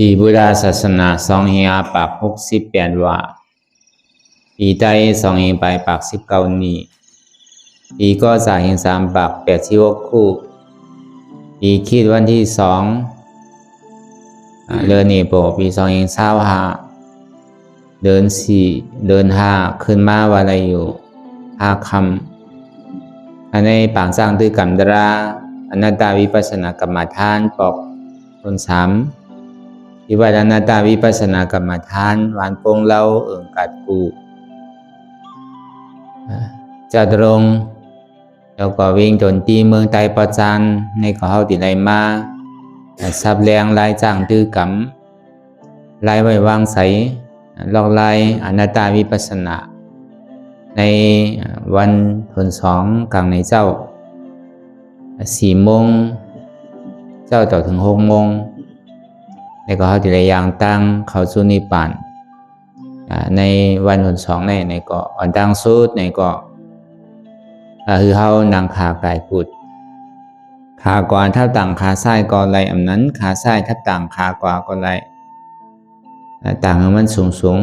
ปีพุทธศาสนา2568ว่าปีใต้2ไปปาก19นี้ปีก็3ปาก86คู่ปีคิดวันที่2เดือนนี้ปี2025เดือน5ขึ้นมาวันอะไรอยู่5ค่ำอันในปางสร้างตื้อกรรมดราอนัตตาวิปัสสนากรรมฐานปอกคน3ที่ว่าอนัตตาวิปัสสนากรรมฐานหวานโป่งเล่ากัดกูจะตรงแล้วก็วิ่งจนตีเมืองไตประจันในก็เฮาติไรมาสับแรงลายจ้างตื้อกรรมลายไว้วางใสลอกลายอนัตตาวิปัสสนาในวันที่2กลางในเจ้า4 โมงเจ้าต่อถึง6 โมงในก็เขาติได้อย่างตั้งเขาสู่นิพพานในวันที่2ในก็อ่อนตั้งสุดในก็คือเขานางขากายกุดขาก่อนทับต่างขาซ้ายก็ไหลอำนั้นขาซ้ายทับต่างขากว่าก็ไหลต่างมันสูง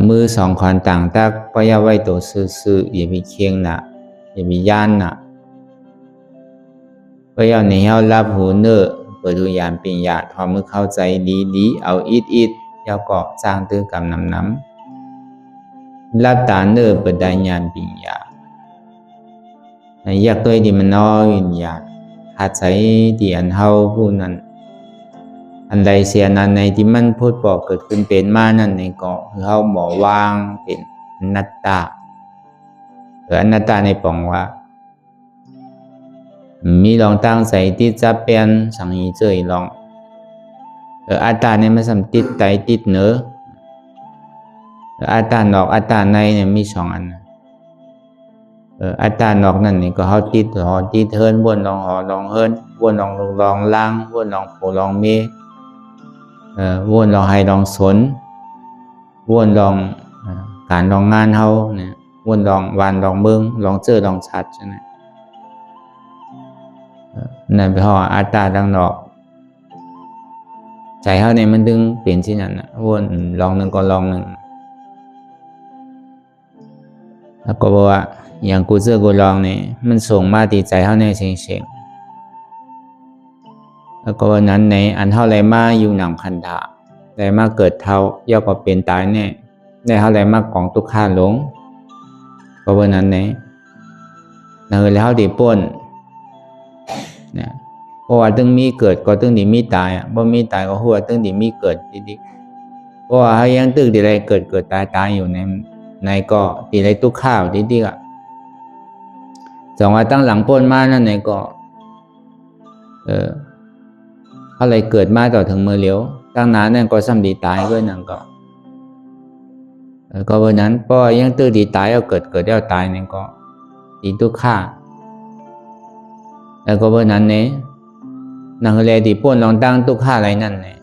มือ2ขอนต่างตักก็อย่าไว้ตัวซื่อๆอย่ามีเคียงหนะอย่ามีย่านนะก็อย่าในเฮารับหูเนอเปิดดูยานปิญญาทอมือเข้าใจดีเอาอิดอย่าเกาะสร้างตื้อกำน้ำรับตาเนอเปิดได้ยานปิญญาอยากตัวดีมันน้อยวิญญาณหาใจที่อันเฮาผู้นั้นอันใดเสียนั้นในที่มันพูดบอกเกิดขึ้นเป็นมานั่นในก็คือเฮาหมอวางเป็นอนัตตาอนัตตาในปองว่ามีลองตั้งใจที่จะเปลี่ยนสังหิเจยลองอัตตาเนี่ยมันสำติดใจติดเนื้ออัตตานอกอัตตาในเนี่ยมี2อันอัตตานอกนั่นนี่ก็เฮาติดหอติดเฮิรนวนลองหอลองเฮิรนวนลองลองล่างวนลองโผลองเมวนลองให้ลองสนวนลองการลองงานเฮาเนี่ยวนลองวานลองเบิ่งลองเจอลองชัดใช่ไหมนั่นเป็นเพราะอัตตาดังนอกใจเฮาเนี่ยมันดึงเปลี่ยนที่นั่นนะวนลองหนึ่งก็ลองหนึ่งแล้วก็บอกว่าอย่างกูเจอกูลองเนี่ยมันส่งมาตีใจเฮาเนี่ยเฉงแล้วก็วันนั้นในอันเท่าไรมาอยู่หนังคันธาไรมาเกิดเท่าย่อก็เป็นตายแน่ได้เท่าไรมากของทุกข้าหลงก็วันนั้นในแล้วดีป่นเนี่ยเพราะว่าตึงมีเกิดก็ตึงดีมีตายบ่มีตายก็หัวตึงดีมีเกิดดิเพราะว่าให้ยังตึงดีไรเกิดตายอยู่ในก็ดีไรทุกข้าวดิอ่ะ2 วันตั้งหลังป่นมานั่นในก็อะไรเกิดมาต่อถึงมือเหลียวตั้งนานนั่นก็ซ้ำดีตายด้วยนั่นก็วันนั้นเพราะยังตื้อดีตายเอาเกิดแล้วตายนั่นก็ดีทุกข้าแล้วก็วันนั้นเนี่ยนั่งเลยดีป่นลองตั้งทุกข้าอะไรนั่นเนี่ย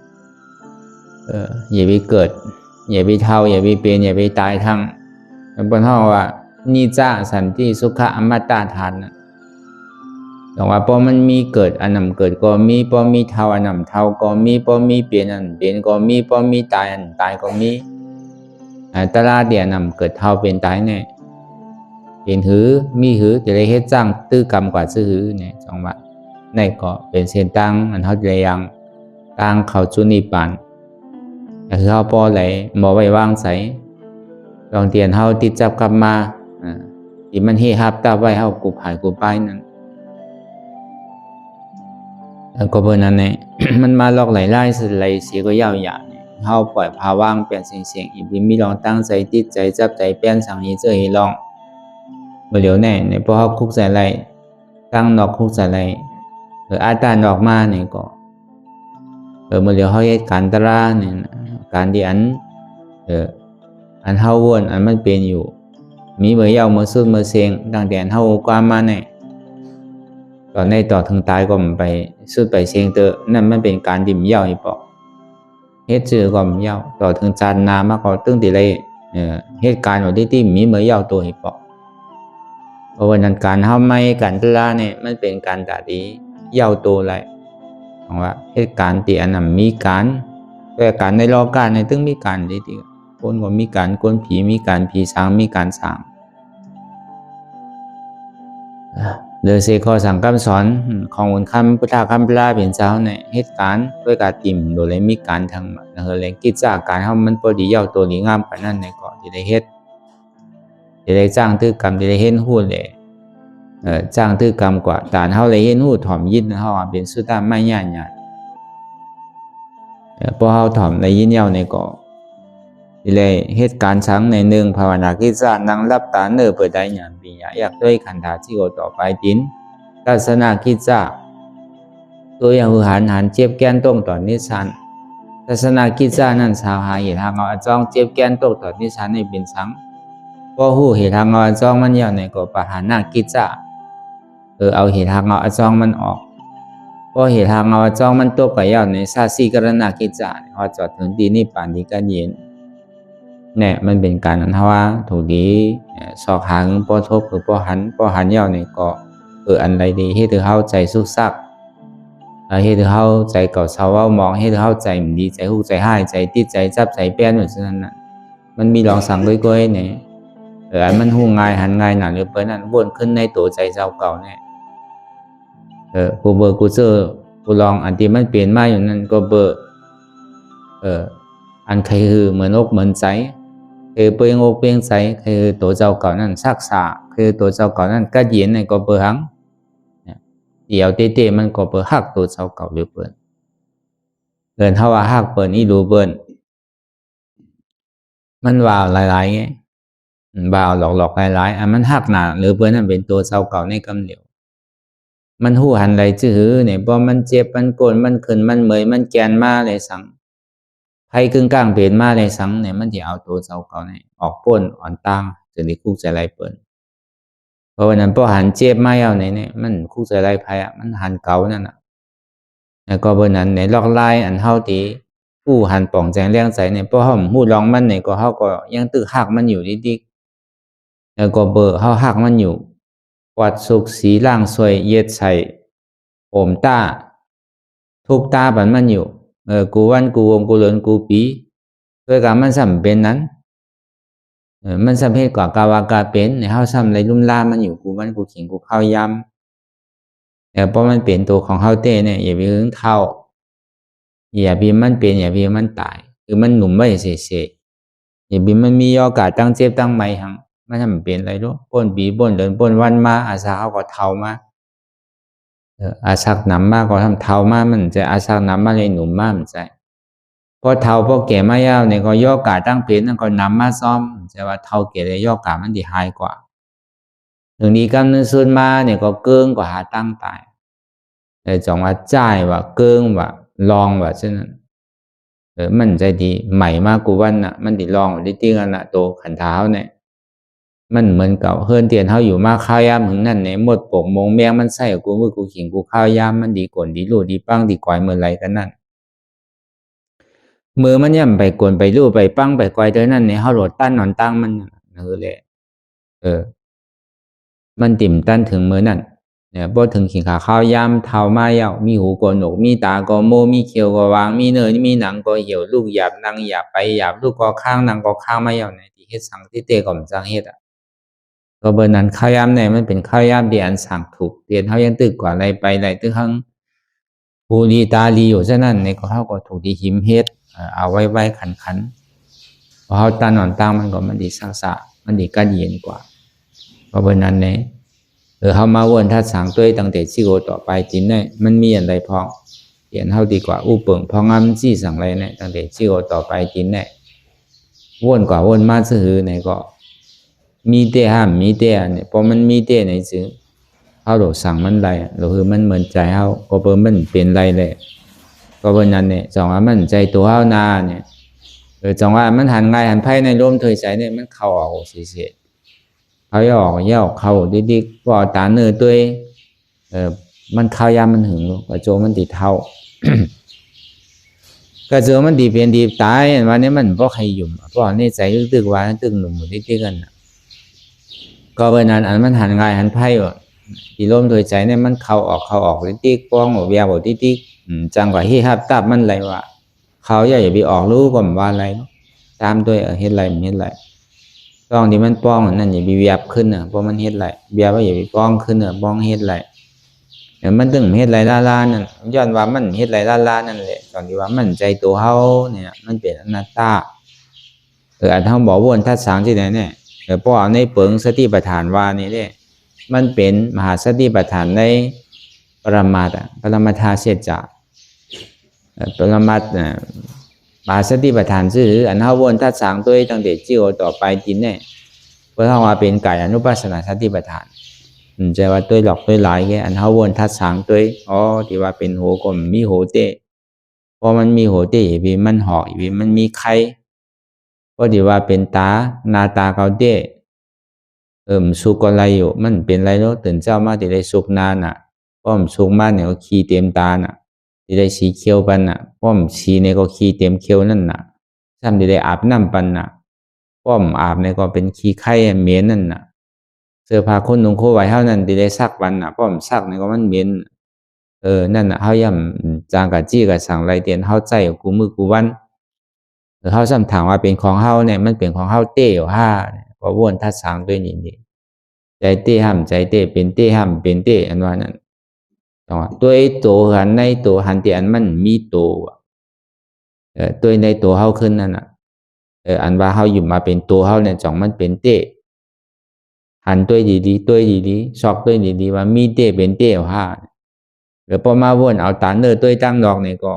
อย่าไปเกิดอย่าไปเท่าอย่าไปเป็นอย่าไปตายทั้งบนห้องว่านิจจาสันติสุขะอมตะธาตุนะแต่ว่าพอมันมีเกิดอันนั้นเกิดก็มีพอมีเท่าอันนั้นเท่าก็มีพอมีเปลี่ยนอันเปลี่ยนก็มีพอมีตายอันตายก็มีตลาดเดียนำเกิดเท่าเป็นตายเนี่ยเป็นหือมีหือจะได้เฮ็ดจ้างตื้อกรรมกว่าซื้อหือเนี่ยจังหวะในก็เป็นเส้นตั้งอันเท่าจะยังตั้งเข้าจุนิพพานแต่คือเฮาพอไหลหมอไว้วางใสลองเตียนเฮาติดจับกลับมาที่มันเฮฮับตาไว้เฮากูผายกูไปนั่นแล้วก็เบิ่นนั้นเนี่ย มันมาลอกไหลไล่สิไหลเสียก็ยาวหยาเฮาปล่อยภาวางเปลี่ยนเสียงอีกมีลองตั้งใจติดใจจับใจเปลี่ยนสังหิเจอให้ลองบ่เหลียวแน่ในพอเฮาคุกใส่ไหลตั้งนอกคุกใส่ไหลอาตานออกมาเนี่ยก็บ่เหลียวเฮาเฮ็ดการตราเนี่ยการที่อันเฮาวนอันมันเป็นอยู่มีเมื่อยาวเมื่อสุดเมื่อเสียงตั้งแต่เฮาความมาเนี่ยตอนในต่อถึงตายก็มันไปสุดไปเสียงเตอนั่นมันเป็นการดิ่มยาวอีปอกเฮ็ดชื่อก็มันยาวต่อถึงจานนามาก็ตึงติเลยเหตุการณ์ที่มีเมื่อยาวตัวอีปอกเพราะว่านั้นการเฮาไม่การตลาเนี่ยมันเป็นการตาดี เย้าโตไรของว่าเหตุการณ์ที่อันนั้นมีการแต่การในรอการในตึงมีการดีๆคนก็มีการคนผีมีการผีสางมีการสางเรือเสกข้อสั่งคำสอนขององค์คำพุทธคำพระเป็นเจ้าในเหตุการณ์ด้วยการติ่มโดยเลยมีการทางนะเฮเลยกิจจากการเขามันพอดีเย้าตัวดีงามกว่านั้นในก่อนที่ได้เฮ็ดที่ได้จ้างตื้อกรรมที่ได้เห็นหู้เลยจ้างตื้อกรรมกว่าแต่เขาเลยเห็นหู้ถ่อมยินเขาเป็นสุดท้ายไม่ย่านยานพอเขาถ่อมในยินเย้าในก่อที่เลยเหตุการณ์ช้างในหนึ่งภาวนากิจจานั่งรับตาเนื้อเปิดได้หยานปีอยากด้วยขันธาที่โอต่อไปจินทัศนากิจจาตัวอย่างหือหันเจ็บแก้นต้งต่อนิสันทัศนากิจจานั่นสาวหาเหตุทางเอาจ้องเจ็บแก้นต้งต่อนิสันในเป็นสังพอหูเหตุทางเอาจ้องมันยาวในก็ปะหานากิจจาเอาเหตุทางเอาจ้องมันออกพอเหตุทางเอาจ้องมันตกกับยาวในซาซีกรณากิจจาพอจอดถึงดีนี่ป่านดีกันเย็นเนี่ยมันเป็นการนั้นว่าถูกดีสอกหางปอทบหรือปอหันยาวในก็อันใดดีให้ถือเข้าใจสุขสักให้ถือเข้าใจเก่าเศร้าว่ามองให้ถือเข้าใจมันดีใจหูใจให้ใจติดใจจับใจเปลี่ยนเหมือนฉะนั้นน่ะมันมีลองสั่งก้อยๆเนี่ยอันมันหูง่ายหันง่ายหนาหรือเปล่านั้นวนขึ้นในตัวใจเจ้าเก่าเนี่ยกูเบอร์กูเจอกูลองอันที่มันเปลี่ยนมาอยู่นั่นก็เบอร์อันใครคือเหมือนอกเหมือนใจคือเปลี่ยนอกเปลี่ยนใจคือตัวเจ้าเก่านั้นซักษาคือตัวเจ้าเก่านั้นก็เย็นในก็เบอร์หังเดี๋ยวเตะมันก็เบอร์หักตัวเจ้าเก่าหรือเปล่าเท่าว่าหักเปิดนี่ดูเปิดมันว่าวหลายๆไงบ่าวหลอกหลายๆมันหักหนาหรือเพื่อนนั่นเป็นตัวเศร้าเก่าในกำเหลียวมันหูหันไหลจื้อเนี่ยพอมันเจ็บมันโกนมันขึ้นมันเมยมันแกนมาเลยสังไพ่กึ่งกลางเปลี่ยนมาเลยสังเนี่ยมันจะเอาตัวเศร้าเก่าเนี่ยออกป้นอ่อนตั้งจนได้คู่ใจไรเปิดเพราะวันนั้นพอหันเจ็บมาเอาเนี่ยมันคู่ใจไรไพ่มันหันเก่านั่นน่ะแล้วก็บนนั้นเนี่ยลอกลายอันเท่าตีผู้หันป่องแจงเลี้ยงใจเนี่ยพอเขาหูร้องมันเนี่ยก็เขาก็ยังตึกหักมันอยู่ดิแล้วก็เบอร์เขาหักมันอยู่วัดสุขสีล่างสวยเย็ดใส่โอมตาทุกตาบันมันอยู่กูวันกูวงกูเลินกูปีด้วยการมันสัมเป็นนั้นมันสัมเพศกว่ากาวากาเป็นในเขาสัมในลุ่มล่ามันอยู่กูวันกูขิงกูเข้ายำแต่พอมันเปลี่ยนตัวของเขาเต้เนี่ยอย่าไปหึงเท่าอย่าไปมันเปลี่ยนอย่าไปมันตายคือมันหนุ่มไม่เสียอย่าไปมันมีโอกาสตั้งเจ็บตั้งไม่หังมันทำเปลี่ยนอะไรรู้ป้นปีป้นเดินป้นวันมาอาสาเขาก็เท่ามาอาชักน้ำมากก็ทำเท่ามามันจะอาชักน้ำมาเลยหนุ่มมากมันใจพอเท่าพอแก่มายาวเนี่ยก็ย่อกาตั้งเปลี่ยนนั่นก็น้ำมาซ้อมจะว่าเท่าแก่เลยย่อกามันดีหายกว่าถึงนี้กำเนิดส่วนมาเนี่ยก็เกิงกว่าหาตั้งตายแต่จงว่าจ่ายว่าเกิงว่าลองว่าเช่นนั้นมันใจดีใหม่มากกูวันน่ะมันดีลองได้ตีกันน่ะโตขันเท้าเนี่ยมันเหมือนเก่าเฮิรนเตียนเขาอยู่มาข้าวยามถึงนั่นเนี่ยหมดปกมงแมงมันใส่กูมือกูขิงกูข้าวยามมันดีกว่าดีลู่ดีปั้งดีกว่าเมื่อไรกันนั่นมือมันย่ำไปกวนไปลู่ไปปั้งไปกวายเท่านั้นเนี่ยเขาโหลดตั้นนอนตั้งมันเลยมันติ่มตั้นถึงมือนั่นเนี่ยพอถึงขิงขาข้าวยามเท้ามาเยามีหูกหนกมีตาก็โมมีเขียวก็วางมีเนื้อมีหนังก็เหี่ยวลูกหยาบนางหยาบไปหยาบลูกก็ข้างนางก็ข้างมาเยาในที่เฮ็ดสังที่เตะก่อมจังเฮ็ดก็เบอร์นั้นข้าวยามเนี่ยมันเป็นข้าวยามเดียนสั่งถูกเตียนเขายังตึกกว่าอะไรไปอะไรตึกทั้งผู้ดีตาดีอยู่ฉะนั้นในก็เขาก็ถูกดีหิมเฮ็ดเอาไว้ขันพอเขาตาหนอนตั้งมันก็มันดีสังสะมันดีกันเย็นกว่าก็เบอร์นั้นเนี่ยเขามาวนทัดสังด้วยตั้งแต่ชิโกต่อไปจินเนี่ยมันมีอะไรพองเตียนเขาดีกว่าอู้เปิงพองงามจี้สั่งอะไรเนี่ยตั้งแต่ชิโกต่อไปจินเนี่ยวนกว่าวนมาซื้อเนี่ยก็มีเตะห้ามมีเตะเนี่ยพอมันมีเตะในซื้อเขาหลสั่งมันไรหรือคือมันเหมือนใจเขาก็เปิ่มันเป็นไรเลยก็เป็นนั้นเนี่ยจังว่ามันใจตัวเขานาเนี่ยจังว่ามันหันง่ายหันไพ่ในร่มเถยใจเนี่ยมันเข้าออกเสียเขาย่อเข้าดิกๆว่าตาเนื้อตัวมันเข้ายามมันหึงกระโจมันติดเท่ากระโจมันดีเปลี่ยนดีตายวันนี้มันเพราะใครหยุ่มเพราะนี่ใจตึกๆว่าตึกหนุ่มดิกๆกันก็เป็นนั้นอันมันหันง่ายหันไพ่ ที่ลมโดยใจเนี่ยมันเข้าออกติ๊กป้องออกเวียบออกติ๊กจังกว่าที่ฮับตับมันไรวะเขาอย่าไปออกรู้ก่อนว่าอะไรตามด้วยเฮ็ดไรมันเฮ็ดไรต้องที่มันป้องนั่นอย่าไปเวียบขึ้นเพราะมันเฮ็ดไรเวียบว่าอย่าไปป้องขึ้นป้องเฮ็ดไรมันถึงเฮ็ดไรล่านั่นย้อนว่ามันเฮ็ดไรล่านั่นแหละตอนที่ว่ามันใจตัวเฮาเนี่ยมันเป็นอนัตตาอันเฮาบอกวนทัดสางที่ไหนเนี่ยเพราะในเปิงสติปัฏฐานว่านี่เนี่ยมันเป็นมหาสติปัฏฐานในปรมาทาเสจจะปรมัตถ์มหาสติปัฏฐานซื่ออันเฮาวนทัดสางตัวตั้งแต่จิ๋วต่อไปจินเนี่ยเพราะเฮาว่าเป็นกายอนุปัสสนาสติปัฏฐานใจว่าตัวหลอกตัวหลายแกอันเฮาวนทัดสางตัวที่ว่าเป็นโหก็มีโหเตพอมันมีโหเตอีกมันหอกอีกมันมีไข่ก็ที่ว่าเป็นตานาตาเกาเตสุกอะไรอยู่มันเป็นไรเนาะตื่นเจ้ามาที่ได้สุกนานอ่ะป้อมสุกมากเนี่ยก็ขี้เต็มตาน่ะที่ได้สีเขียวปันน่ะป้อมสีเนี่ยก็ขี้เต็มเขียวนั่นน่ะซ้ำที่ได้อาบน้ำปันน่ะป้อมอาบเนี่ยก็เป็นขี้ไข่เหม็นนั่นน่ะเสื้อผ้าคนนุ่งโคไว้เท่านั้นที่ได้ซักปันน่ะป้อมซักเนี่ยก็มันเหม็นนั่นน่ะเฮาย่ำจางกะจี้กะสั่งไรเตียนเฮาใจกูมือกูวันเฮาซ้ำถามว่าเป็นของเฮาเนี่ยมันเป็นของเฮาเต้อยู่ห้าเพราะวนทัดสางด้วยนี่ใจเต้ห้ามใจเต้เป็นเต้ห้ามเป็นเต้อันว่านั้นตัวตัวหันในตัวหันที่อันมันมีตัวตัวในตัวเฮาขึ้นนั่นน่ะอันว่าเฮาอยู่มาเป็นตัวเฮาเนี่ยจ่องมันเป็นเต้หันตัวดีๆชอกตัวดีๆว่ามีเต้เป็นเต้ห้าพอมาวนเอาตาเนื้อตัวตั้งดอกเนี่ยก็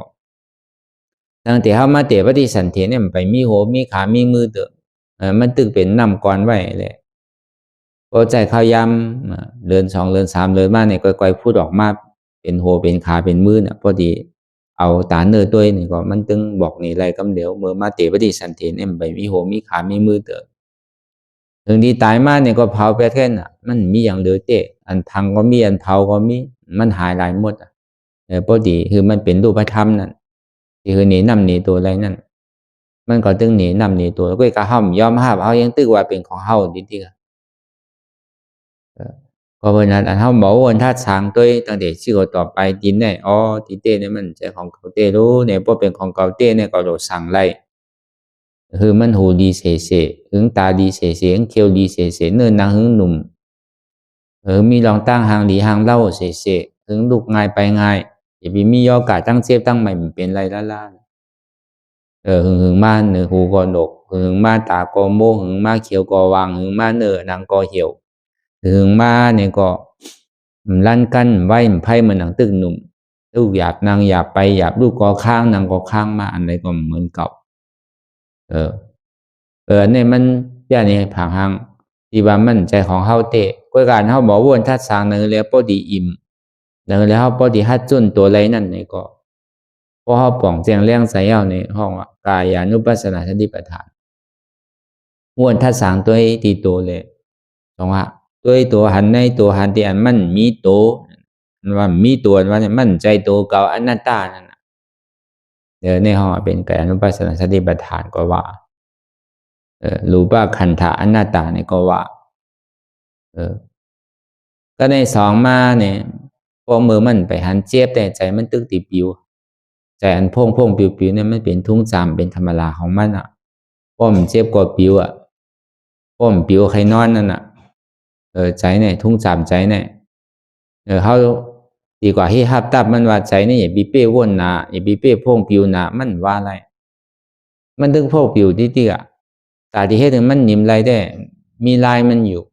ตั้งแต่เฮามาเตะปฏิสันเถเนี่ยมันไปมีโหมีขามีมือเตอะมันตึกเป็นนำก่อนไว้เลยพอใจเข้ายำเดิน2เดิน3เดินมาเนี่ยค่อยๆพูดออกมาเป็นโหเป็นขาเป็นมือเนี่ยพอดีเอาตาเนื้อตัวนี่ก็มันตึงบอกนี่ไรกำเดียวเมื่อมาเตะปฏิสันเถเนี่ยมันไปมีโหมีขามีมือเตอะถึงที่ตายมาเนี่ยก็เผาไปแค่น่ะมันมีอย่างเหลือเตะอันพังก็มีอันเผาก็มีมันหายหลายหมดพอดีคือมันเป็นรูปธรรมนั่นที่คือหนีนำหนีตัวอะไรนั่นมันก็ตึงหนีนำหนีตัวก็กระห้ำยอมห้าเอายังตึกว่าเป็นของเฮาดีๆก็เพราะนั้นอันเฮาบอกว่าถ้าสางตัวตั้งแต่ชื่อต่อไปดินเนี่ยที่เต้เนี่ยมันใจของเก่าเต้รู้เนี่ยพอเป็นของเก่าเต้เนี่ยก็โดดสั่งไล่คือมันหูดีเสหึงตาดีเสหึงเขียวดีเสเนิ่นนางหึงหนุ่มมีรองตั้งหางดีหางเล่าเสหึงลูกง่ายไปง่ายอย่าไปมียอกาตั้งเจ็บตั้งใหม่มันเป็นไรล่าหึงมาเนื้อหูก็ดกหึงมาตาก็โมหึงมาเขียวก็วางหึงมาเนื้อนางก็เหี่ยวหึงมาเนี่ยก็ลั่นกันไว้ไพ่เหมือนหนังตึกหนุ่มลูกหยาบนางหยาบไปหยาบลูกก็ข้างนางก็ข้างมาอันใดก็เหมือนเก่าเนี่ยมันอย่างนี้ผังหังที่ว่ามันใจของเฮาเตะก็การเฮาบอกวนทัดสางเนื้อแล้วพอดีอิ่มเนื้อแล้วพอดีฮัดจุนตัวไรนั่นนี่ก็พอเฮาป่องแจงเลี้ยงใส่เอาในห้องกายานุปัสสนาสติปัฏฐานวนทัดสางตัวตีตัวเลยตรงว่าตัวหันในตัวหันที่อันมันมีตัวว่ามีตัวว่าเนี่ยมันใจตัวเก่าอนัตตานั่นน่ะในห้องเป็นกายานุปัสสนาสติปัฏฐานก็ว่ารูปขันธะอนัตตาเนี่ยก็ว่าก็ในสองมาเนี่ยพอมือมันไปหันเจ็บแต่ใจมันตึกติปิวใจอันพงปิวเนี่ยมันเป็นทุ่งจามเป็นธรรมดาของมันอ่ะป้อมเจ็บกว่าปิวอ่ะป้อมปิวใครนอนนั่นอ่ะใจเนี่ยทุ่งจามใจเนี่ยเขาดีกว่าที่ฮับตับมันว่าใจเนี่ยอย่าบีเป้วนหนาอย่าบีเป้พงปิวหนามันว่าอะไรมันตึงพงปิวที่อ่ะตาที่เห็นมันนิ่มไรได้มีลายมันอยู่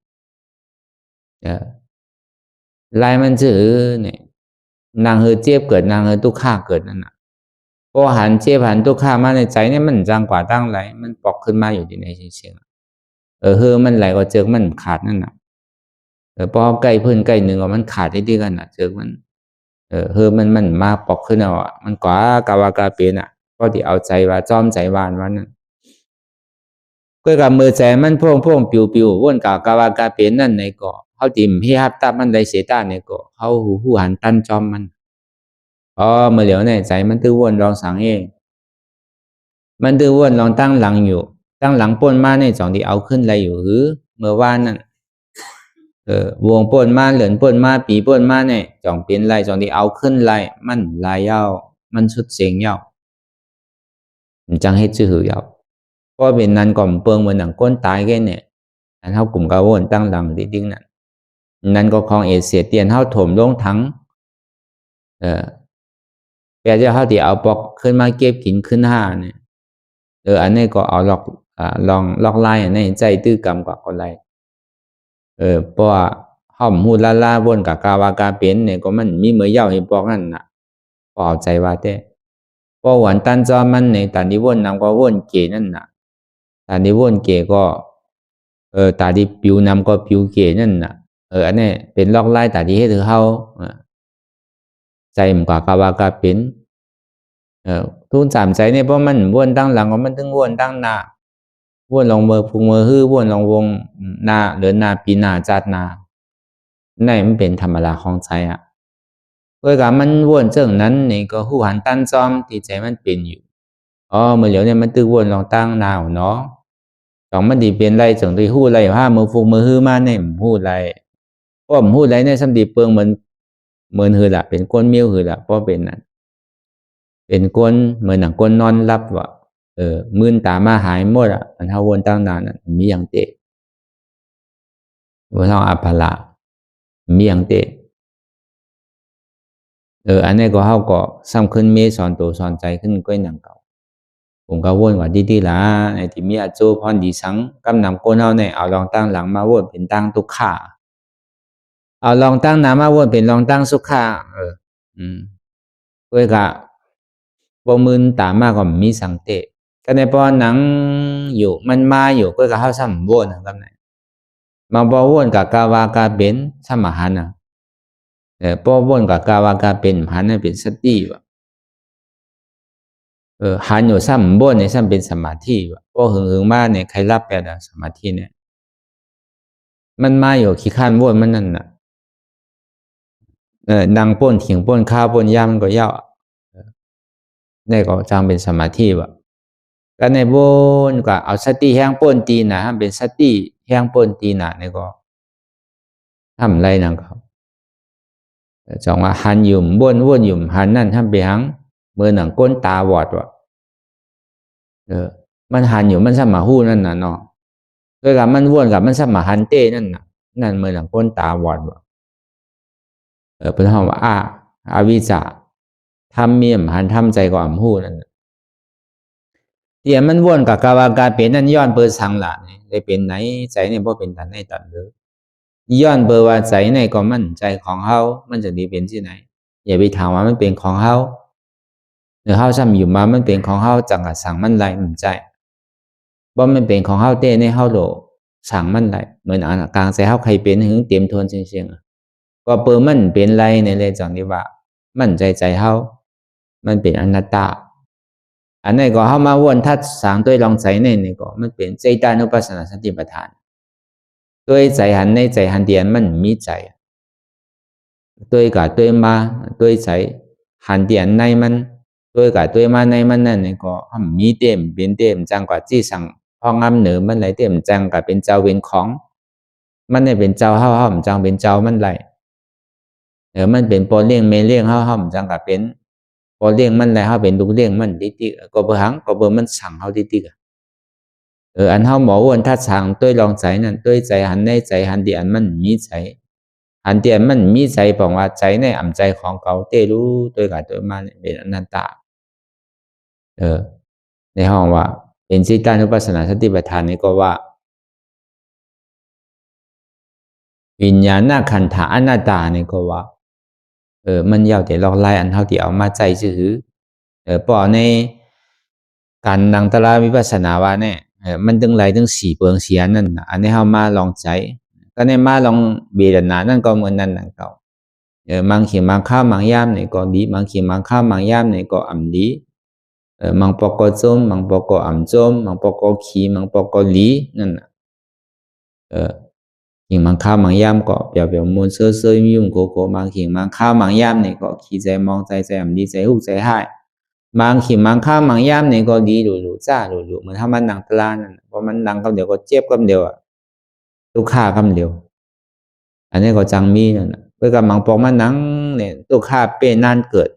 ลายมันชื่อเนี่ยนางเฮอเจ็บเกิดนางเฮอทุกข้าเกิดนั่นน่ะพอหันเจ็บหันทุกข้ามาในใจเนี่ยมันจังกว่าตั้งไหลมันปอกขึ้นมาอยู่ที่ในเชียงเฮอมันไหลก็เจอมันขาดนั่นน่ะพอใกล้พื้นใกล้หนึ่งมันขาดได้ดีกันน่ะเจอมันเฮอมันมาปอกขึ้นเอาอ่ะมันกว่ากาวากาเป็นอ่ะก็ที่เอาใจว่าจอมใจวานวันนั้นก็กับมือใจมันพ่วงปิววนกาวากาเป็นนั่นในเกาะเขาติ่มพี่ฮับตับมันได้เสียตาในเกาะเขาหูหันตันจอมมันเมื่อเหลียวในใจมันตื้อวนลองสั่งเองมันตื้อวนลองตั้งหลังอยู่ตั้งหลังป้นมาในจ่องที่เอาขึ้นอะไรอยู่หรือเมื่อวานนั่น วงป่นมาเหลือนป่นมาปีป่นมาเนี่ยจ่องเป็นไรจ่องที่เอาขึ้นไรมันลายยาวมันสุดเสียงยาวจังให้ชื่อยาวเพราะเป็นนั้นก่อมเปิงเหมือนหนังก้นตายแค่เนี่ยอันเท่ากลุ่มกระวนตั้งหลังดิ้งนั่นนั่นก็ของเอเชียเตียนเท่าถมลงทั้งแปลจะเท่าที่เอาปอกขึ้นมาเก็บกินขึ้นห้าเนี่ยอันนี้ก็เอาลองลอกไล่อันนี้ใจตื้อกรรมกว่าคนไรเพราะว่าห้อมหูล่าวนกับกาวากาเป็นเนี่ยก็มันมีเมื่อเย้าให้ปอกนั่นน่ะก็เอาใจว่าแต่เพราะหวันตันจอมันในตาดีวนนำก็วนเกนั่นน่ะตาดีวนเกก็ตาดีปิวนำก็ปิวเกนั่นน่ะอันนี้เป็นลอกไล่ตาดีให้ถือเฮาใจมันกว่ากาวากาเป็นทุนสามใจเนี่ยเพราะมันวนตั้งหลังก็มันถึงวนตั้งหน้าวนลงมือพุงมือฮื้อวนลงวงหน้าเดินหน้าปีหน้าจัดหน้านั่นมันเป็นธรรมดาของใจอ่ะเวลามันวนเรื่องนั้นนี่ก็หูหันตั้นจอมที่ใจมันเป็นอยู่เมื่อเหลียวเนี่ยมันตึกวนลองตั้งหน้าเนาะต้องมันดีเป็นไรจังที่หูไรผ้ามือฟุงมือฮื้อมาเนี่ยหูไรเพราะหูไรเนี่ยสำดีเปิงเหมือนหือละเป็นก้นมิ้วหือละเพราะเป็นนั่นเป็นก้นเหมือนหนังก้นนอนรับว่ะมื่นตามาหายหมดอ่ะมันเท่าวนตั้งนานมีอย่างเตะวนเท่าอัปละมีอย่างเตะอันนี้ก็เขาก็ซ้ำขึ้นเมสอนตัวสอนใจขึ้นก้อยหนังเก่าผมก็วนว่าดีๆละไอ้ที่มีอาจูพรดีสังกำนำก้นเขาเนี่ยเอาลองตั้งหลังมาวนเป็นตั้งทุกข่าเอาลองตั้งน้ำมาวนเป็นลองตั้งสุข่าก้อยกะบ่มื่นตามากกว่ามีสังเตะก็ในพอหนังอยู่มันมาอยู่ก็กับเขาซ้ำวนนะครับเนี่ยมาบ่วนกับกาวากาเป็นสมหันนะพอวนกับกาวากาเป็นหันเป็นสติวะหันอยู่ซ้ำวนในซ้ำเป็นสมาธิวะพอหึงมาเนี่ยใครรับแปลสมาธิเนี่ยมันมาอยู่ขี้ข้านวนมันนั่นน่ะดังป้นเถียงป้นข้าวป้นย่ำก็เย่าได้ก็จังเป็นสมาธิวะก็ในบนก็เอาสติแห้งป้นตีนะเป็นสติแห้งป้นตีนะนี่ก็ทำไรนะครับจังว่าหันยุ่มวนยุ่มหันนั่นทำไปหังเมื่อหนังก้นตาบอดวะมันหันอยู่มันสมาหู้นั่นน่ะเนาะด้วยกับมันวนกับมันสมาหันเต้นั่นน่ะนั่นเมื่อหนังก้นตาบอดวะเป็นคำว่าอาวิจาทำเมียมหันทำใจก็อ่ำหู้นั่นเดี๋ยวมันวนกับกาวากาเป็นนั่นย้อนเปิดสังหละนี่ได้เป็นไหนใจเนี่ยพอเป็นตันในตันเลยย้อนเปิดว่าใจในก็มันใจของเฮามันจะดีเป็นที่ไหนอย่าไปถามว่ามันเป็นของเฮาหรือเฮาซ้ำอยู่มามันเป็นของเฮาจังกับสั่งมันไรมันใจบ่มันเป็นของเฮาเต้ในเฮาโลสั่งมันไรเหมือนอันกลางใจเฮาใครเป็นหึงเตรียมทวนเชียงๆก็เปิดมันเป็นไรในเลยจังที่ว่ามันใจเฮามันเป็นอนัตตาอันนี้ก็เฮามาวนทัดสางด้วยลองใจนี่ก็มันเป็นใจตานุปัสสนาสติปัฏฐานด้วยใจหันในใจหันเดียนมันมีใจด้วยกับด้วยมาด้วยใจหันเดียนในมันด้วยกับด้วยมาในมันนั่นนี่ก็มีเต็มเป็นเต็มจังกว่าที่สั่งพองำเหนือมันไหลเต็มจังกับเป็นเจ้าเป็นของมันได้เป็นเจ้าเฮาจังเป็นเจ้ามันไหลมันเป็นปอเลี้ยงเมเลี้ยงเฮาจังกับเป็นพอเลี้ยงมันไหลเฮาเป็นลูกเลี้ยงมันติก็บ่หังก็บ่มันสั่งเฮาติอันเฮาหมอวนถ้าสั่งด้วยลองใจนั่นด้วยใจหันในใจหันเดียนมันมีใจหันเดียนมันมีใจบอกว่าใจในอ่ำใจของเก่าเตรู้ด้วยกับตัวมันเป็นอนัตตาในห้องว่าเป็นจิตานุปัสสนาสติปัฏฐานนี้ก็ว่าวิญญาณขันธะอนัตตานี่ก็ว่ามันยาวแต่ลอกไล่อันเท่าที่เอามาใจซื่อปอในการนังตราวิปัสสนาว่าเนี่ยมันถึงไรถึง4เปิงเสียนั่นอันนี้เฮามาลองใจก็ในมาลองเวทนานั่นก็เหมือนนั่นนั่นเก่ามังขีมังข้าวมังย่ามนี่ก็ดีมังขีมังข้าวมังย่ามนี่ก็อ่ำดีมังปอกจมมังปอกอ่ำจมมังปอกขีมังปอกลีนั่นน่ะขีมังข้าวมังย่ามก็เปรียวมูลเซ่อยุ่งโกมังขีมังข้าวมังย่ามนี่ก็ขีใจมองใจอ่ำดีใจหุกใจหายมังขีมังข้าวมังย่ามนี่ก็ดีหลุจ้าหลุเหมือนถ้ามันนังตลานั่นเพราะมันนังคำเดียวก็เจ็บคำเดียวทุกข้าคำเดียว อันนี้ก็จังมีนั่นเพื่อกำลังปองมานังเนี่ยทุกข้าเป็นนานเกิด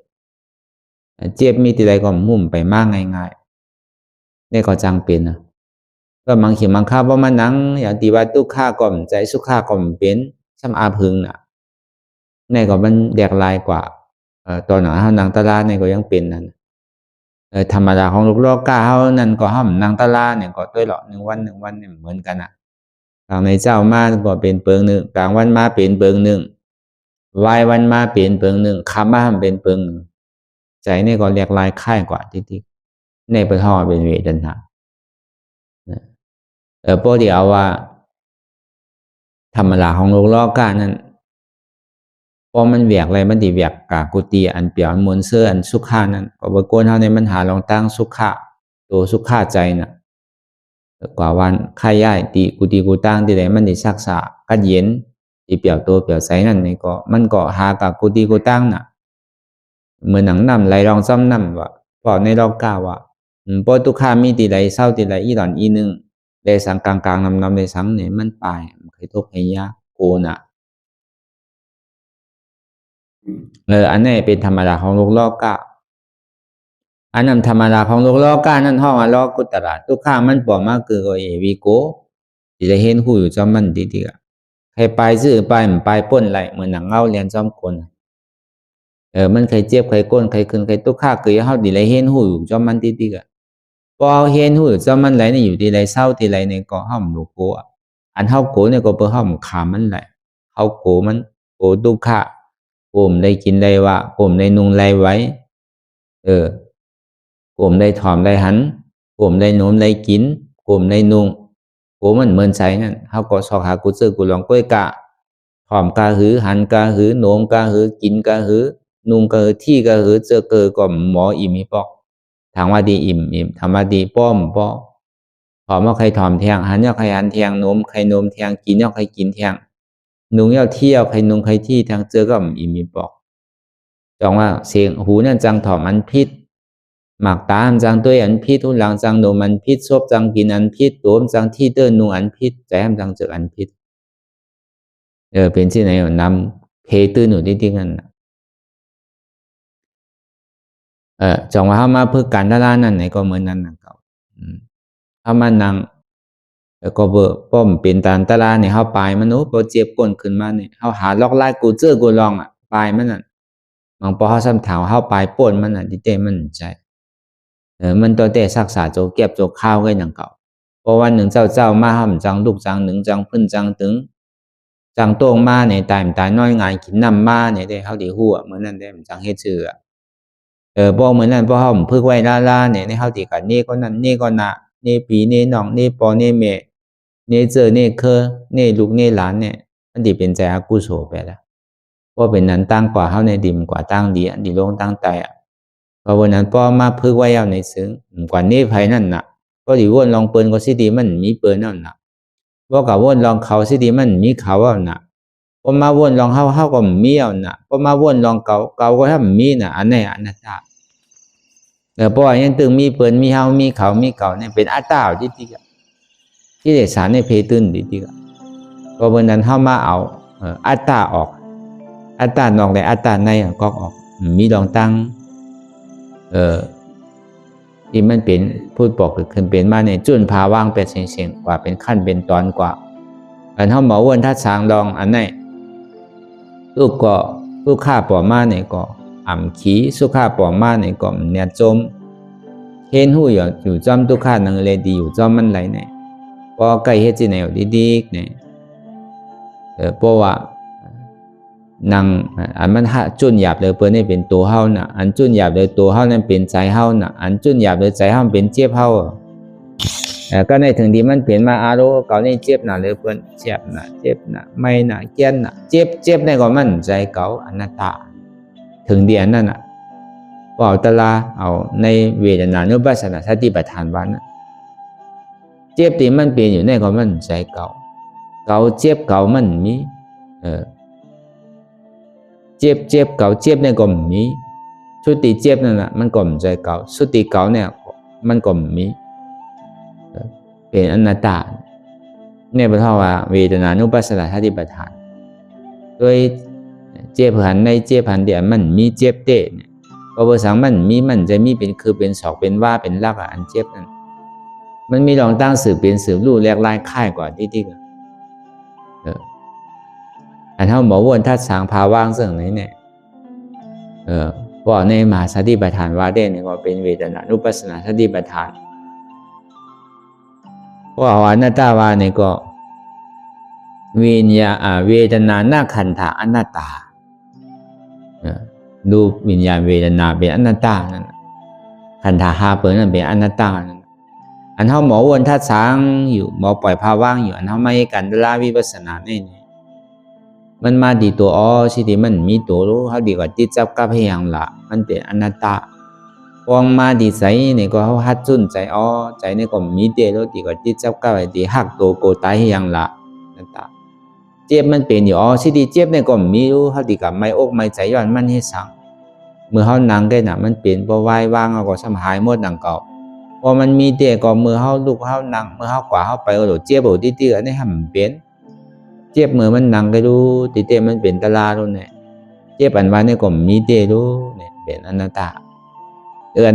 เจ็บมีทีไรก็มุ่มไปมากง่ายๆนี่ก็จังเป็นนะก็มังเขียนมังค่าว่ามานังอย่างที่ว่าทุกข้าก่อมใจสุข้าก่อมเป็นซ้ำอาพึงน่ะนี่ก็มันแดกลายกว่าตอนหนาเฮานางตะลาเนี่ยก็ยังเป็นนั่นธรรมดาของลูกโลกกาเฮานั่นก็ห้ามนางตะลาเนี่ยก็ด้วยหรอก1 วันเนี่ยเหมือนกันอ่ะกลางในเจ้ามาก็เป็นเปิงหนึ่งกลางวันมาเป็นเปิงหนึ่งวายวันมาเป็นเปิงหนึ่งคำมาเป็นเปิงหนึ่งใจนี่ก็แดกลายค่ายกว่าที่ในประท่อเป็นเวทนาพวกที่เอาว่าธรรมดาของโลกโลกกานั่นพอมันเวียกอะไรมันดีเวียกกากุฏิอันเปียกมวลเสื้ออันสุขานั่นก็บกวนเท่าในมันหาลองตั้งสุขะตัวสุขาใจน่ะกว่าวันค่ายย่ายตีกุฏิกูตั้งที่ไหนมันได้ซักษากัดเย็นที่เปียกตัวเปียกใสนั่นนี่ก็มันก็หากับกุฏิกูตั้งน่ะเหมือนหนังนำไหลรองซ้ำนำว่าพอในรอบก้าว่าพอทุกข้ามีตีไหลเศร้าตีไหลอีหลอนอีนึงได้สังกลางนำได้สังเนี่ยมันปลายมันเคยทุกข์ให้ยากโกน่ะอันนี้เป็นธรรมดาของโลกโลกะอันนั้นธรรมดาของโลกโลกะนั่นห้องว่าโลกุตระทุกข้ามันปลอมมากคือก็วิโกที่จะเห็นหูอยู่จอมมันดีๆใครไปซื้อไปมันไปป้นไหลเหมือนหนังเงาเรียนจอมคนมันใครเจ็บใครก้นใครขึ้นใครทุกข้าคือเฮาดีเลยเห็นหูอยู่จอมมันดีๆพอเห็นหูอยู่จอมมันไหลนี่อยู่ดีเลยเศร้าทีไรเนี่ยก็ห้ามโลโกอันเฮาโกเนี่ยก็เพื่อห้ามขามันไหลเฮาโกมันโกทุกข้าผมได้กินได้ว่าผมได้นุ่งได้ไว้ผมได้ถอมได้หันผมได้นุ่มได้กินผมได้นุ่งผมมันเหมือนใสนั่นเขาก็สอกหากุศลกุหลงก้อยกะถอมกะหือหันกะหือโนมกะหือกินกะหือนุ่งกะหือที่กะหือเจอเกอก็หมออิ่มมีปอกทางว่าดีอิ่มทางว่าดีป้อมปอถอมว่าใครถอมแทงหันยาใครหันแทงโนมใครโนมแทงกินยาใครกินแทงนุ่งยาเที่ยวใครนุ่งใครที่ทางเจอก็อิ่มมีปอกจองว่าเสียงหูนั่นจังถอมอันพิษหมากตามจังตัวอันพิษทุนหลังจังโนมันพิษซบจังกินอันพิษตัวจังที่เดินนูอันพิษใจแอมจังเจออันพิษเป็นที่ไหนนำเพตื้นอยู่ที่นั่นจองว่าเขามาเพื่อการด้านนั่นไหนก็เหมือนนั้นนะเขาเขามานั่งก็เบอป้อมเป็นตาตาลาเนี่ยเขาปลายมันโอ้พอเจ็บก้นขึ้นมาเนี่ยเขาหาล็อกไล่กูเจอกูลองปลายมันน่ะบางพอเขาซ้ำถามเขาปลายป่นมันน่ะที่เต้มันใจมันตัวเตะศักษาโจเก็บโจข้าวก็อย่างเก่าเพราะวันหนึ่งเจ้ามาห้ามจังลูกจังหนึ่งจังพึ่นจังถึงจังโต้งมาเนี่ยตายน้อยงานกินน้ำมาเนี่ยได้เขาดีหัวเหมือนนั่นได้จังเฮ็ดชื่อพอเหมือนนั่นพอเขาพึ่งไว้ล่าเนี่ยในเขาตีกันนี่ก็นั่นนี่ก็น่ะนี่ปีนี่น้องนี่ปอนี่เมนี่เจอนี่เคอนี่ลูกนี่หลานเนี่ยมันดีเป็นใจอากุโสไปแล้วว่าเป็นนั้นตั้งกว่าเขาในดิมกว่าตั้งดีอันดีลงตั้งใจเพราะวันนั้นพ่อมาพึ่งไว้เอาในซึ้งกว่านี้ไผนั่นน่ะก็ดีวนลองเปิลก็สิดีมันมีเปิลนั่นน่ะว่ากับวนลองเขาสิดีมันมีเขาเอาน่ะพอมาวนลองเขาก็มีเอาน่ะพอมาวนลองเก่าก็ถ้ามันมีน่ะอันไหนอันนั้นจ้าเพราะว่ายังตึงมีเปิลมีเฮามีเขามีเก่าเนี่ยเป็นอัตตาที่เดชสารในเพตื้นดีๆเพราะวันนั้นเขามาเอาอัตตาออกอัตตานอกในอัตตาในก็ออกมีลองตั้งที่มันเป็นพูดบอกคือเป็นมาในจุนพาว่างเป็นเสียงกว่าเป็นขั้นเป็นตอนกว่าอันเขาหมอวนทัดสางลองอันไหนลูกข้าปอมาในก็อ่ำขี้สุข้าปอมาในก็เนี่ยจมเห็นหูอยู่จอมทุกข้านังเลยดีอยู่จอมมันไหลเนี่ยพอใกล้เฮ็ดจีแนวดีๆเนี่ยเพราะว่านางอันมันจุนหยาบเลยเปิ้นนี่เป็นตัวเฮาน่ะอันจุนหยาบเลยตัวเฮานั่นเป็นใจเฮาน่ะอันจุนหยาบเลยใจเฮาเป็นเจ็บเฮาก็ในถึงที่มันเปลี่ยนมาอารมณ์เก่านี่เจ็บน่ะเลยเปิ้นเจ็บน่ะเจ็บน่ะไม่น่ะเกี้ยนน่ะเจ็บในก็มันใจเก่าอนัตตาถึงเดียนนั่นน่ะว่าตะลาเอาในเวทนานุปัสสนาสติปัฏฐานวันน่ะเจ็บที่มันเปลี่ยนอยู่ในก็มันใจเก่าเจ็บเก่ามันมีเจ็บเก่าเจ็บในก็มีสุติเจ็บนั่นแหละมันก็ใจเก่าสุติเก่าเนี่ยมันก็มีเป็นอนัตตาเนี่ยเพราะว่าเวทนานุปัสสนาสติปัฏฐาน โดยเจ็บหันในเจ็บหันเดียมันมีเจ็บเตะเนี่ยก็ภาษามันจะมีเป็นคือเป็นศอกเป็นว่าเป็นลักอันเจ็บนั่นมันมีลองตั้งสืบเป็นสืบรู้แลกลายค่ายกว่าที่กันอันเท่าหมอวนทัดสางพาว่างเสื่องไหนเนี่ยบอกในมหาสติปัฏฐานว่าได้เนี่ยก็เป็นเวทนานุปัสสนาสติปัฏฐานว่าอนัตตาวาเนี่ยก็เวทนาหน้าขันธาอนัตตาดูวิญญาณเวทนาเป็นอนัตตานั่นขันธาหาเปิดนั่นเป็นอนัตตานั่นอันเท่าหมอวนทัดสางอยู่หมอปล่อยภาว่างอยู่อันเท่าไม่กันลาวิปัสสนาเนี่ยมันมาดีตัวสิที่มันมีตัวรู้เขาดีกว่าจิตจับกับให้ยังละมันเป็นอนัตตาวองมาดีใจเนี่ยก็เขาฮัดจุนใจใจเนี่ยก็มีเตรู้ดีกว่าจิตจับกับไอ้ที่หักตัวโกตายให้ยังละนั่นตาเจ็บมันเป็นอยู่สิที่เจ็บเนี่ยก็มีรู้เขาดีกับไม่อกไม่ใจย้อนมันให้สั่งเมื่อเขานั่งได้น่ะมันเป็นพอไหวว่างเขาก็สมหายหมดดังเก่าพอมันมีเตก็เมื่อเขาลุกเขานั่งเมื่อเขากว่าเขาไปโอ้โหเจ็บโอ้ที่เตี้ยนี่ทำเป็นเจ็บมือมันนั่งก็รู้ติเตมันเป็นตลารู้เนี่ยเจ็บอันว่าเนี่ยก็มีเตรู้เนี่ยเป็นอนัตตา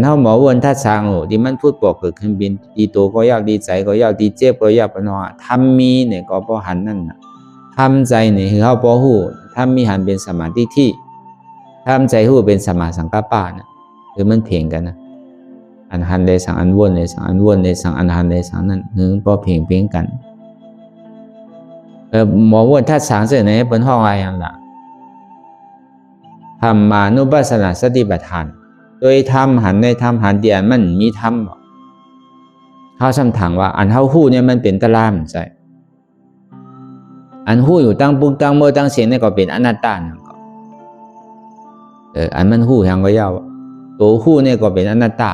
เท่าหมอวนทัดสางโอ้ที่มันพูดบอกเกิดขึ้นบินดีโตก็ยากดีใจก็ยากดีเจ็บก็ยากปนทำมีเนี่ยก็พอหันนั่นนะทำใจเนี่ยคือเขาพอหูทำมีหันเป็นสมาธิที่ทำใจหูเป็นสมาสังกัปปะนะคือมันเพียงกันนะอันหันเลยสังอันวนเลยสังอันวนเลยสังอันหันเลยสังนั่นคือพอเพียงกันหมอวนทัดสางเสร็จในบนห้องอะไรอย่างละธรรมานุปัสสนาสติปัฏฐานโดยธรรมหันในธรรมหันเดียนมันมีธรรมเขาคำถามว่าอันเท่าหู้เนี่ยมันเป็นตลาดใช่อันหู้อยู่ตั้งปุ๊กตั้งเมื่อตั้งเสียงเนี่ยก็เป็นอนัตตานั่นก็อันมันหู้ยังก็ยาวตัวหู้เนี่ยก็เป็นอนัตตา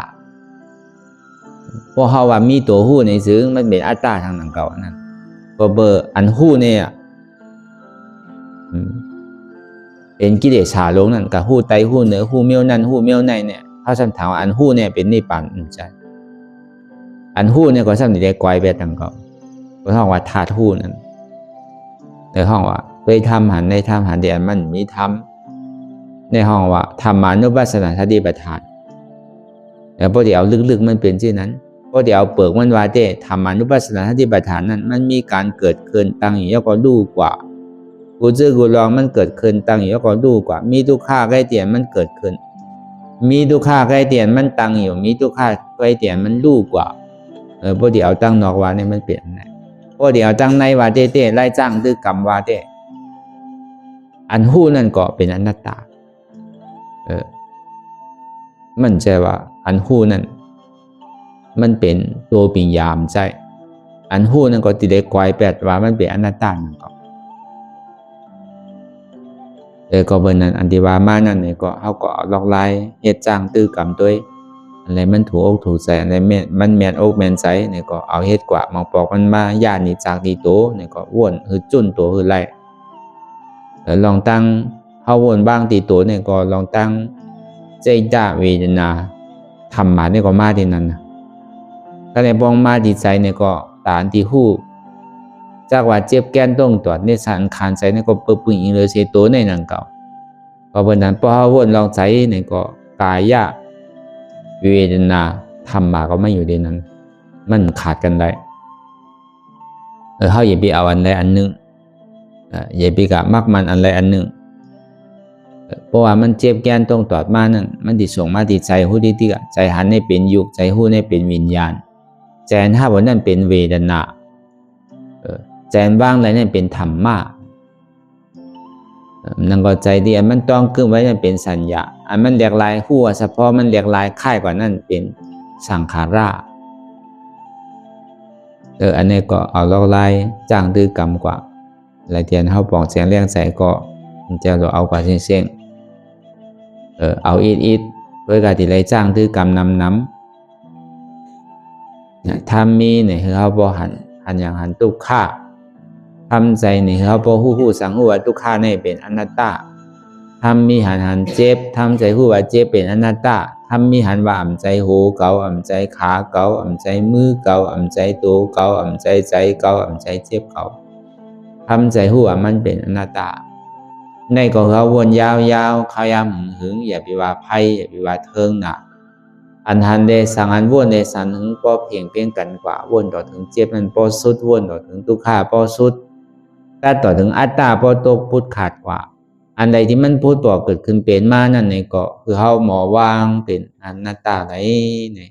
เพราะเขาว่ามีตัวหู้ในซึ่งมันเป็นอัตตาทางนั้นเก่านั่นก็เบอร์อันหู้เนี่ยเป็นกิเลสขาลงนั่นกับหู้ไตหู้เหนือหู้เมียวนั่นหู้เมียวในเนี่ยเขาคำถามว่าอันหู้เนี่ยเป็นนิพพานใช่อันหู้เนี่ยก็สำเร็จไกวแบบนั้นก็ห้องว่าธาตุหู้นั่นในห้องว่าเคยทำหันในทำหันเดียนมันมีทำในห้องว่าธรรมานุปัสสนาสติปัฏฐานแต่พอเดี๋ยวลึกๆมันเป็นเช่นนั้นพอเดี๋ยวเปิดมันว่าเจ้ธรรมานุปัสสนาสติปัฏฐานนั้นมันมีการเกิดขึ้นตั้งอยู่ก็ดูกว่ากูจื้อกูลองมันเกิดขึ้นตั้งอยู่ก็ดูกว่ามีทุกข้าใกล้เตียนมันเกิดขึ้นมีทุกข้าใกล้เตียนมันตั้งอยู่มีทุกข้าใกล้เตียนมันดูกว่าพอเดี๋ยวตั้งนอกว่าเนี่ยมันเปลี่ยนไงพอเดี๋ยวตั้งในว่าเต้ไล่จ้างดื้อกรรมว่าเต้อันหู้นั่นก็เป็นอนัตตามันใจว่าอันหู้นั่นมันเป็นตัวปิญญามใจอันหู้นั่นก็ติดได้กวายแปดว่ามันเป็นอนัตตานั่นก็เบอร์นั้นอันที่ว่ามานั่นเนี่ยก็เขาก็ลอกลายเหตุจ้างตื้อกรรมด้วยอะไรมันถูกอกถูกใจอะไรมันแมนอกแมนใจเนี่ยก็เอาเหตุกว่ามองปอกมันมาญาตินี่จากดีโตเนี่ยก็ว่นคือจุนตัวคือไรลองตั้งเขาวนบ้างตีโตเนี่ยก็ลองตั้งใจจ่าเวทนาทำมาเนี่ยก็มาที่นั่นนะก็ในบ้องมาดีใจเนี่ยก็ตานที่หู้จากว่าเจ็บแก้นต้องตรวจในสันคานใจเนี่ยก็เปิดปุ่งอิงเลยเสียตัวในนั่งเก่าพอวันนั้นพอเขาวนลองใจเนี่ยก็กายะเวทนาธรรมมาก็ไม่อยู่ในนั้นมันขาดกันได้เขาอย่าไปเอาอันใดอันหนึ่งอย่าไปกะมักมันอันใดอันหนึ่งเพราะว่ามันเจ็บแก้นต้องตรวจมานั่นมันติดส่งมาติดใจหู้ที่ใจหันให้เป็นยุกใจหู้ให้เป็นวิญญาณใจถ้าวันนั้นเป็นเวทนาใจว่างอะไรนั่นเป็นธรรมะนั่นก็ใจดีอันมันต้องกึ่งไว้นั่นเป็นสัญญาอันมันเรียกลายหัวเฉพาะมันเรียกลายค่ายกว่านั่นเป็นสังขาระอันนี้ก็เอาลอกลายจ้างดื้อกรรมกว่าหลายเทียนเขาปองเสียงเลี้ยงใส่ก็มันจะเราเอากว่าเสียงเอาอีดด้วยการที่ไรจ้างดื้อกรรมน้ำทำมีเนี่ยคือเขาบอกหันอย่างหันทุกข้าทำใจนี่เขาพอหู้สังหูว่าทุกข้าเนี่ยเป็นอนัตตาทำมีหันเจ็บทำใจหู้ว่าเจ็บเป็นอนัตตาทำมีหันว่าอ่ำใจหูเกาอ่ำใจขาเกาอ่ำใจมือเกาอ่ำใจตัวเกาอ่ำใจใจเกาอ่ำใจเจ็บเกาทำใจหู้ว่ามันเป็นอนัตตา ในก็เขาวนยาวๆเขายามหึงอย่าไปว่าไพ่อย่าไปว่าเทิงน่ะอันหันเดสังอันวนเดสันหึงป้อเพียงเพียงกันกว่าวนต่อถึงเจ็บมันป้อสุดวนต่อถึงทุกขาป้อสุดแต่ต่อถึงอัตตาป้อตกพุทธขาดกว่าอันใดที่มันพูดต่อเกิดขึ้นเป็นมานั่นในก็คือเฮาหมอวางเป็นอนัตตาไหนเนี่ย